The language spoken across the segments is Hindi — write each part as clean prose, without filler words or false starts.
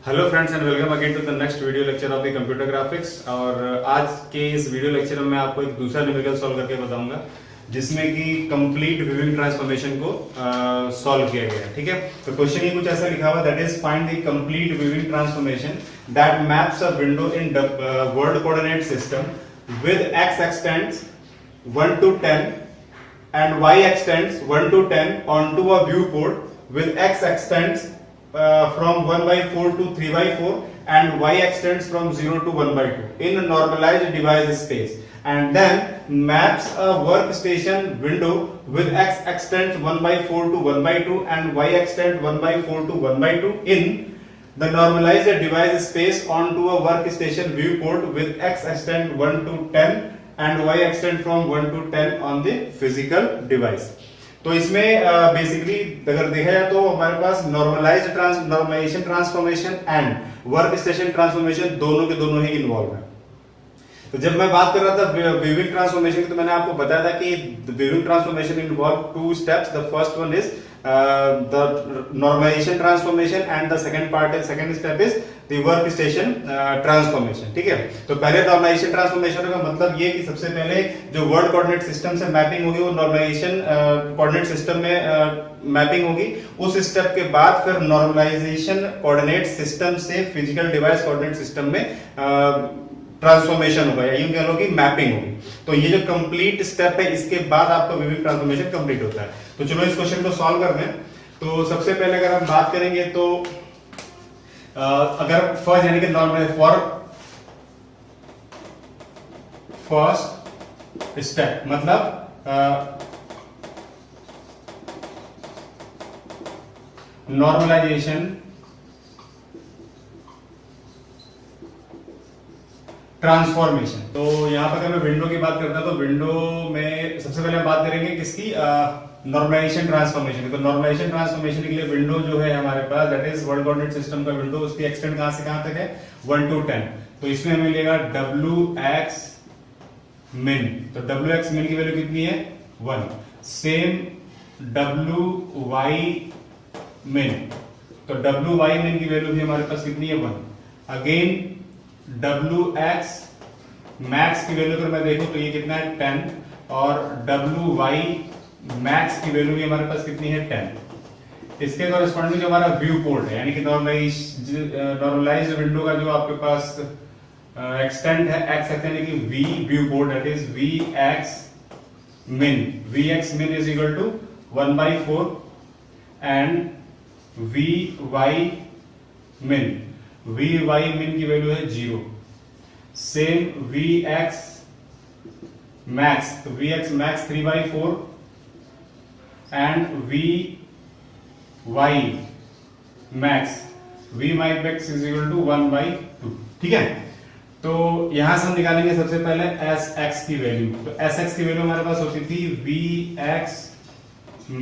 Hello friends and welcome again to the next video lecture of the computer graphics. और आज के इस वीडियो लेक्चर में मैं आपको एक दूसरा न्यूमेरिकल सॉल्व करके बताऊंगा जिसमें कि कंप्लीट विविंग ट्रांसफॉर्मेशन को सॉल्व किया गया है। ठीक है, तो क्वेश्चन ये कुछ ऐसा लिखा हुआ, that is find the complete viewing transformation that maps a window in world coordinate system with x x tends 1 to 10 and y extends 1 to 10 onto a viewport with x extends from 1 by 4 to 3 by 4 and y extends from 0 to 1 by 2 in a normalized device space, and then maps a workstation window with x extends 1 by 4 to 1 by 2 and y extends 1 by 4 to 1 by 2 in the normalized device space onto a workstation viewport with x extend 1 to 10 and y extend from 1 to 10 on the physical device। तो इसमें बेसिकली अगर देखा जाए तो हमारे पास normalisation transformation and work station transformation दोनों के दोनों ही इन्वॉल्व है। तो जब मैं बात कर रहा था विविंग ट्रांसफॉर्मेशन की, तो मैंने आपको बताया था कि viewing transformation involve two steps. The first one is the normalisation transformation and the second step is the work station transformation. ठीक है, तो पहले नॉर्मलाइजेशन ट्रांसफॉर्मेशन का मतलब ये कि सबसे पहले जो वर्ल्ड कोऑर्डिनेट सिस्टम से मैपिंग होगी वो नॉर्मलाइजेशन कोऑर्डिनेट सिस्टम में मैपिंग होगी। उस स्टेप के बाद फिर नॉर्मलाइजेशन कोऑर्डिनेट सिस्टम से फिजिकल डिवाइस कोऑर्डिनेट सिस्टम में ट्रांसफॉर्मेशन होगा या यूं कह लो कि मैपिंग होगी। तो ये जो कंप्लीट स्टेप है इसके बाद आपका विविंग ट्रांसफॉर्मेशन कंप्लीट होता है। तो चलो इस क्वेश्चन को सॉल्व करते हैं। तो सबसे पहले अगर हम बात करेंगे तो अगर फर्स्ट यानी कि नॉर्मल फर्स्ट स्टेप मतलब नॉर्मलाइजेशन ट्रांसफॉर्मेशन। तो यहां पर अगर मैं विंडो की बात करता हूं तो विंडो में सबसे पहले हम बात करेंगे किसकी, नॉर्मलाइजेशन ट्रांसफॉर्मेशन। तो नॉर्मलाइजेशन ट्रांसफॉर्मेशन के लिए विंडो जो है हमारे पास that is world coordinate system का विंडो, उसकी एक्सटेंड कहां से कहां तक है 1 to 10। तो इसमें हमें मिलेगा wx min। तो wx min की वैल्यू कितनी है 1। सेम wy min, तो wy min की वैल्यू भी हमारे पास कितनी है 1। अगेन wx max की वैल्यू अगर मैं देखूं तो ये कितना है 10 और wy max की वैल्यू भी हमारे पास कितनी है 10। इसके कॉरेस्पॉन्डिंग जो हमारा व्यू पोर्ट है यानी कि नॉर्मलाइज्ड विंडो का जो आपके पास एक्सटेंट है x एक्सटेंट यानी कि v view port that is vx min is equal to 1 by 4 and vy min की वैल्यू है 0। सेम vx max, तो vx max 3 by 4 and vy max is equal to 1 by 2। ठीक है, तो यहां से हम निकालेंगे सबसे पहले sx की वैल्यू। तो sx की वैल्यू हमारे पास होती थी vx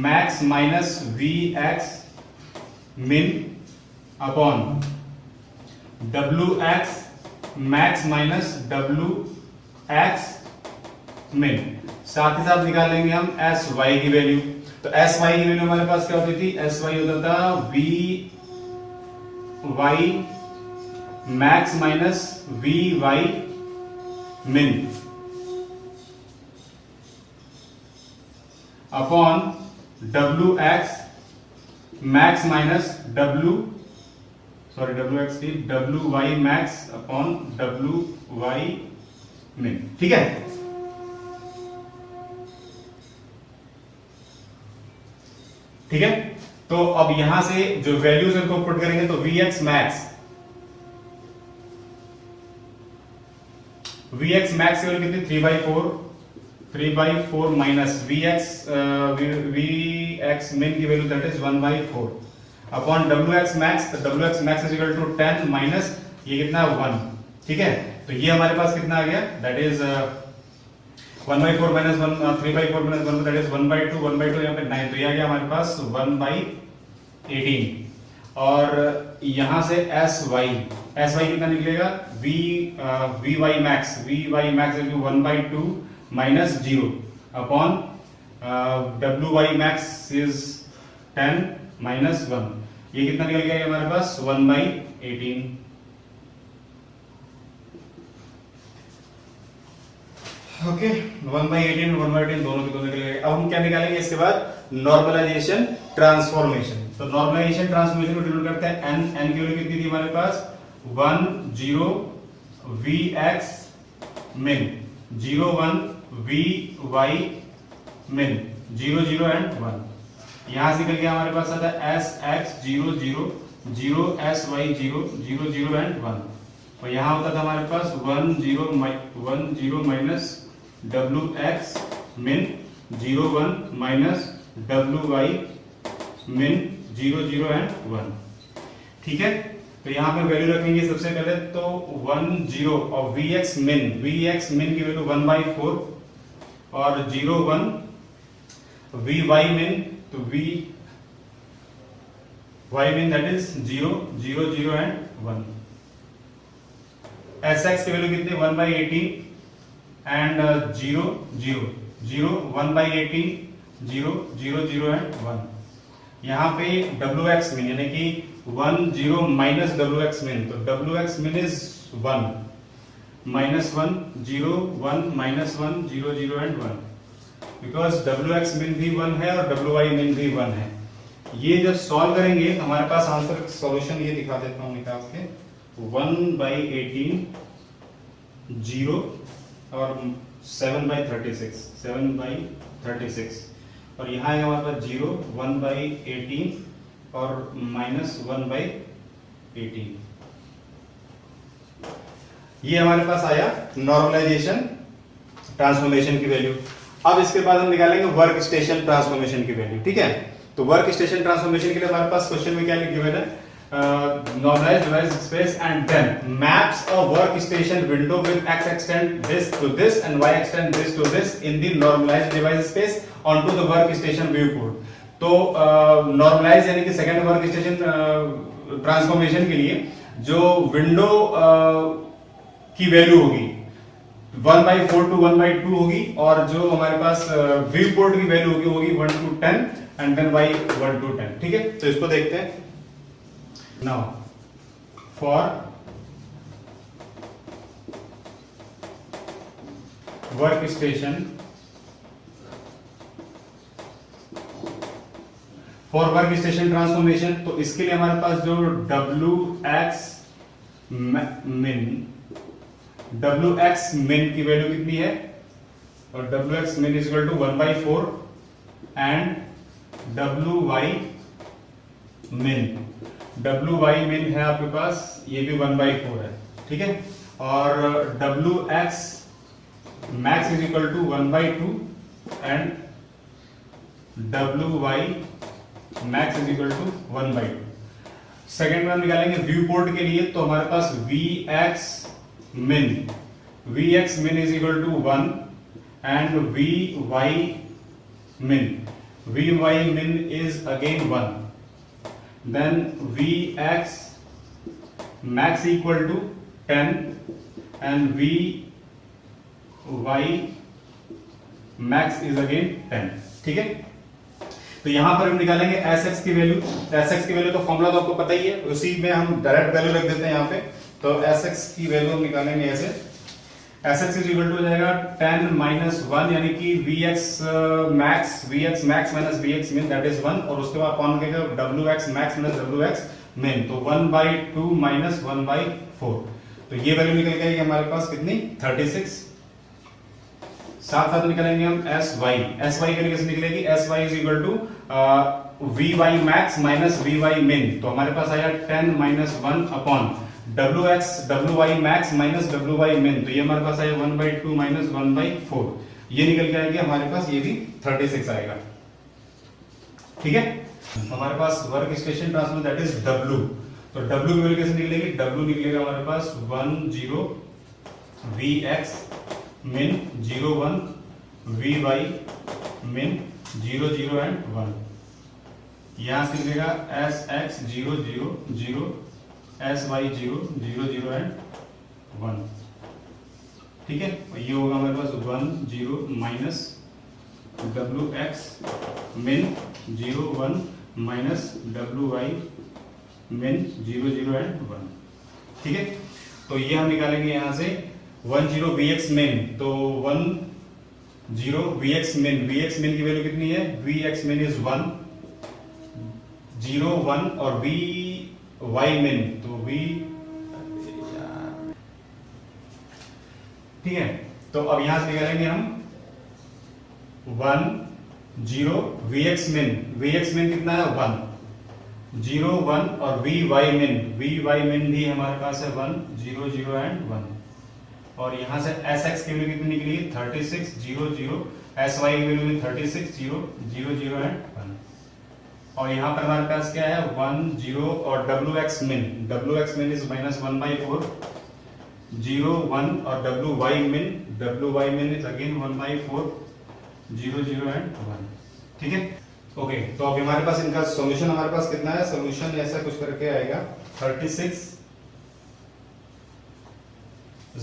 max minus vx min upon wx max minus wx min। साथ ही साथ निकालेंगे हम sy की वैल्यू। तो sy की वैल्यू हमारे पास क्या होती थी, sy होता था vy max minus vy min upon wx max minus wx की wy max upon wy min। ठीक है, ठीक है। तो अब यहां से जो वैल्यूज इनको पुट करेंगे तो vx max की वैल्यू कितनी 3 by 4 माइनस vx min की value that is 1 by 4 upon wx max। तो wx max is equal to 10 minus ये कितना 1। ठीक है, तो ये हमारे पास कितना आ गया that is 1 by 4 minus 1 3 by 4 minus 1 that is 1 by 2 यहाँ पे 9। तो ये आ गया हमारे पास 1 by 18 और यहां से sy कितना निकलेगा vy max is 1 by 2 minus 0 upon wy max is 10 minus 1। ये कितना निकल गया हमारे पास 1 by 18, ओके 1/18 1/18 दोनों के दोनों निकल गए। अब हम क्या निकालेंगे इसके बाद नॉर्मलाइजेशन ट्रांसफॉर्मेशन। तो नॉर्मलाइजेशन ट्रांसफॉर्मेशन को डिनोट करते हैं n। n की वैल्यू कितनी थी हमारे पास 1 0 vx min 0 1 vy min 0 0 and 1। यहां से निकल गया हमारे पास आता है sx 0 0 0 sy 0 0 0 and 1। और यहां होता था हमारे पास 1 0 minus wx min 0 1 minus wy min 0 0 and 1। ठीक है, तो यहां पे वैल्यू रखेंगे सबसे पहले तो 1 0 और vx min की वैल्यू 1/4 और 0 1 vy min तो vy min that is 0 0 0 and 1। sx की वैल्यू कितनी 1/18 and 0 0 0 1/18 0 0 0 and 1। यहाँ पे wx min यानी कि 1 0 माइनस wx min, तो wx min is 1 minus 1 0 1 minus 1 0 0 and 1, because wx min भी 1 है और wy min भी 1 है। ये जब सॉल्व करेंगे हमारे पास आंसर सॉल्यूशन ये दिखा देता हूँ निकाल के 1/18 0 और 7/36 और यहाँ है हमारे पास 0 1/18 और माइनस 1/18। ये हमारे पास आया नॉर्मलाइजेशन ट्रांसफॉर्मेशन की वैल्यू। अब इसके बाद हम निकालेंगे वर्क स्टेशन ट्रांसफॉर्मेशन की वैल्यू। ठीक है, तो वर्क स्टेशन ट्रांसफॉर्मेशन के लिए हमारे पास क्वेश्चन में क्या गिवन है, normalized device space and then maps a workstation window with x extend this to this and y extend this to this in the normalized device space onto the workstation viewport। तो normalize यानी कि सेकंड वर्कस्टेशन ट्रांसफॉर्मेशन के लिए जो विंडो की वैल्यू होगी 1/4 to 1/2 होगी और जो हमारे पास व्यू पोर्ट की वैल्यू होगी 1 to 10 and then y 1 to 10। ठीक है, तो इसको देखते हैं। Now, for workstation ट्रांसफॉर्मेशन, तो इसके लिए हमारे पास जो wx min की वैल्यू कितनी है, और wx min is equal to 1/4 and wy min है आपके पास ये भी 1/4 है। ठीक है, और wx max is equal to 1/2 and wy max is equal to 1/2। Second में हम निकालेंगे व्यू पोर्ट के लिए, तो हमारे पास vx min is equal to 1 and vy min is again 1, then vx max equal to 10 and vy max is again 10। ठीक है, तो यहां पर हम निकालेंगे sx की वैल्यू। sx की वैल्यू तो फॉर्मूला तो आपको पता ही है, उसी में हम डायरेक्ट वैल्यू रख देते हैं यहाँ पे। तो sx की वैल्यू हम निकालेंगे ऐसे, sx इज इक्वल टू हो जाएगा 10 - 1 यानी कि vx max minus vx min that is 1, और उसके बाद कौन कहेगा wx max minus wx min, तो 1/2 minus 1/4। तो ये वैल्यू निकल गई हमारे पास कितनी 36। साथ साथ निकालेंगे हम sy की वैल्यू कैसे निकलेगी, sy is equal to vy max minus vy min, तो हमारे पास आया 10 - 1 upon wy max minus wy min, तो ये हमारे पास आया 1/2 minus 1/4। ये निकल के आएगा हमारे पास, ये भी 36 आएगा। ठीक है, हमारे पास work station transformation that is w, तो w की वैल्यू कैसे निकलेगी, w निकलेगा हमारे पास 1 0 vx min 0 1 vy min 0 0 and 1। यहां से निकलेगा sx 0 0 0 sy 0 0 0 and 1। ठीक है, ये होगा हमारे पास 1 0 minus wx min 0 1 minus wy min 0 0 and 1। ठीक है, तो ये हम निकालेंगे यहां से 1 0 Vx min, तो 1 0 Vx min की वैल्यू कितनी है? Vx min इज 1 0 1 और Vy min, तो V, ठीक है, तो अब यहां से निकालेंगे हम 1 0 Vx min कितना है? 1 0 1 और Vy min भी हमारे पास है 1 0 0 एंड 1, और यहां से Sx की वैल्यू कितनी निकली? 36 0 0, Sy की वैल्यू 36 0 0 0 एंड 1, और यहां पर हमारे पास क्या है? 1 0 और Wx min इज -1/4 0 1 और Wy min is again 1/4 0 0 and 1। ठीक है, ओके, तो अब हमारे पास इनका सॉल्यूशन हमारे पास कितना है? सॉल्यूशन ऐसा कुछ करके आएगा 36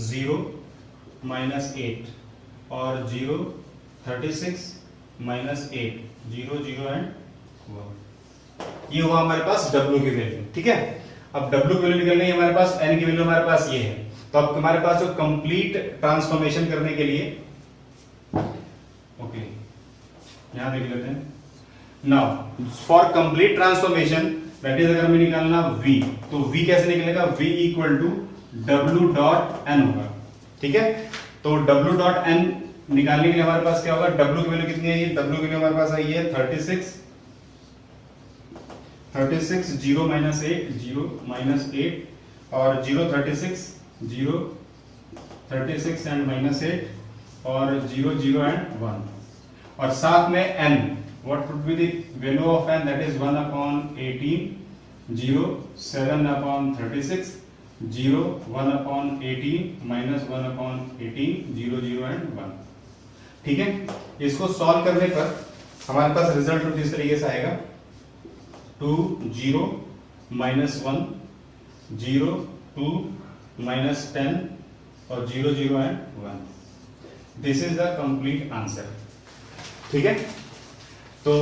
0 -8 और 0 36 -8 0 0 एंड 1। ये हुआ हमारे पास W की वैल्यू। ठीक है, अब W की वैल्यू निकल गई हमारे पास, N की वैल्यू हमारे पास ये है। तो अब हमारे पास जो कंप्लीट ट्रांसफॉर्मेशन करने के लिए, ओके यहां देख लेते हैं। Now for complete transformation that is, अगर हमें निकालना V, तो V कैसे निकलेगा? V equal to W dot N होगा। ठीक है, तो W डॉट N निकालने के लिए हमारे पास क्या होगा? W की वैल्यू कितनी है? ये W की वैल्यू हमारे पास आई है 36 0 -8 और 0 36 एंड -8 और 0 0 एंड 1, और साथ में N, what would be the value of N? That is 1/18 0 7/36 0 1/18 -1/18 0 0 and 1। ठीक है, इसको सॉल्व करने पर हमारे पास रिजल्ट कुछ इस तरीके से आएगा 2 0 -1 0 2 -10 और 0 0 and 1। This is the complete answer. ठीक है, तो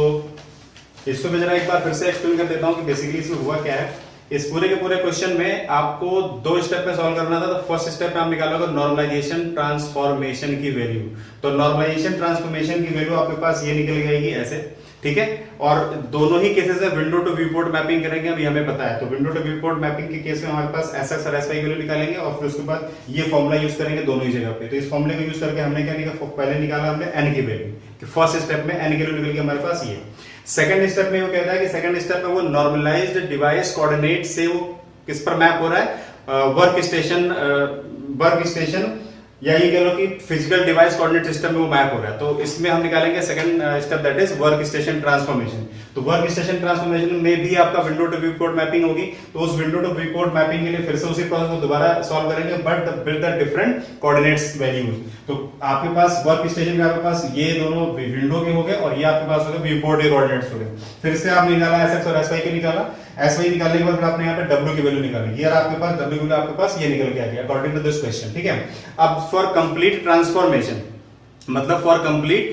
इसको मैं जरा एक बार फिर से एक्सप्लेन कर देता हूं कि बेसिकली इसमें हुआ क्या है। इस पूरे के पूरे क्वेश्चन में आपको 2 स्टेप में सॉल्व करना था। तो फर्स्ट स्टेप में आप निकालोगे नॉर्मलाइजेशन ट्रांसफॉर्मेशन की वैल्यू। तो नॉर्मलाइजेशन ट्रांसफॉर्मेशन की वैल्यू आपके पास ये निकल जाएगी ऐसे। ठीक है, और दोनों ही केसेस में window to view port mapping करेंगे, अभी हमें पता है। तो window to view port mapping के केस में हमारे पास Sx और Sy की वैल्यू निकालेंगे, और फिर उसके बाद ये फॉर्मूला यूज करेंगे दोनों ही जगह पे। तो इस फॉर्मूले को यूज करके हमने क्या निकाला? पहले निकाला हमने N की वैल्यू, कि फर्स्ट स्टेप में N की वैल्यू निकल के हमारे पास ये। सेकंड स्टेप में वो कहता है कि सेकंड स्टेप में वो नॉर्मलाइज्ड डिवाइस कोऑर्डिनेट से वो किस पर मैप हो रहा है? वर्क स्टेशन या ये कह लो कि फिजिकल डिवाइस कोऑर्डिनेट सिस्टम में वो मैप हो रहा है। तो इसमें हम निकालेंगे second step, that is work station transformation. तो वर्क स्टेशन ट्रांसफॉर्मेशन में भी आपका window to view port mapping होगी। तो उस window to view port mapping के लिए फिर से उसी प्रोसेस को दोबारा सॉल्व करेंगे, but with the different coordinates values. तो आपके पास वर्क स्टेशन में आपके पास ये दोनों विंडो के हो गए, और ये आपके पास हो गए व्यू पोर्ट के कोऑर्डिनेट्स हो गए। फिर से आपने निकाला Sx और Sy को निकाला। Sy निकालने के बाद फिर आपने यहाँ पे W की वैल्यू निकाली। ये आपके पास W की वैल्यू आपके पास ये निकल के आ गया अकॉर्डिंग टू दिस क्वेश्चन। ठीक है, अब फॉर कंप्लीट ट्रांसफॉर्मेशन, मतलब फॉर कंप्लीट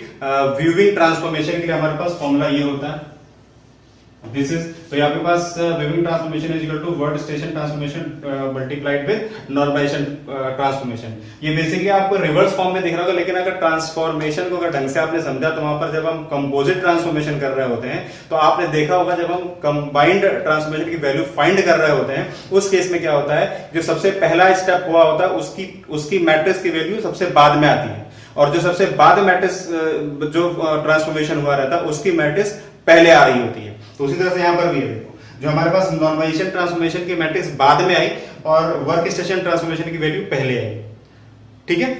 व्यूइंग ट्रांसफॉर्मेशन के लिए हमारे पास फॉर्मूला ये होता है, दिस इज। तो आपके पास viewing transformation is equal to work station transformation multiplied with normalisation transformation. ये बेसिकली आपको रिवर्स फॉर्म में दिख रहा होगा, लेकिन अगर ट्रांसफॉर्मेशन को अगर ढंग से आपने समझा तो वहां पर जब हम कंपोजिट ट्रांसफॉर्मेशन कर रहे होते हैं तो आपने देखा होगा जब हम कंबाइंड ट्रांसफॉर्मेशन की वैल्यू फाइंड कर रहे होते हैं, उस केस में क्या होता है? जो सबसे पहला स्टेप हुआ होता है उसकी मैट्रिक्स की वैल्यू सबसे बाद में आती है, और जो सबसे बाद मैट्रिक्स जो ट्रांसफॉर्मेशन हुआ रहता है उसकी मैट्रिक्स पहले आ रही होती है। तो उसी तरह से यहां पर भी है, देखो जो हमारे पास नॉर्मलाइजेशन ट्रांसफॉर्मेशन की मैट्रिक्स बाद में आई और वर्क स्टेशन ट्रांसफॉर्मेशन की वैल्यू पहले आई। ठीक है,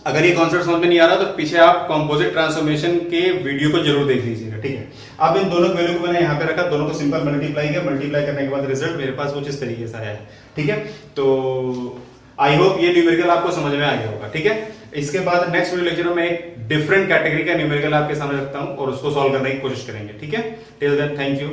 अगर ये कॉन्सेप्ट समझ में नहीं आ रहा तो पीछे आप कंपोजिट ट्रांसफॉर्मेशन के वीडियो को जरूर देख लीजिएगा। ठीक है, अब इन दोनों वैल्यू को मैंने यहाँ पे रखा, दोनों को सिंपल मल्टीप्लाई किया, मल्टीप्लाई करने के बाद रिजल्ट मेरे पास कुछ इस तरीके से आया है। ठीक है, तो आई होप ये न्यूमेरिकल आपको समझ में आ गया होगा। ठीक है, इसके बाद नेक्स्ट वीडियो लेक्चर में एक डिफरेंट कैटेगरी का न्यूमेरिकल आपके सामने रखता हूं और उसको सॉल्व करने की कोशिश करेंगे। ठीक है, टिल देन थैंक यू।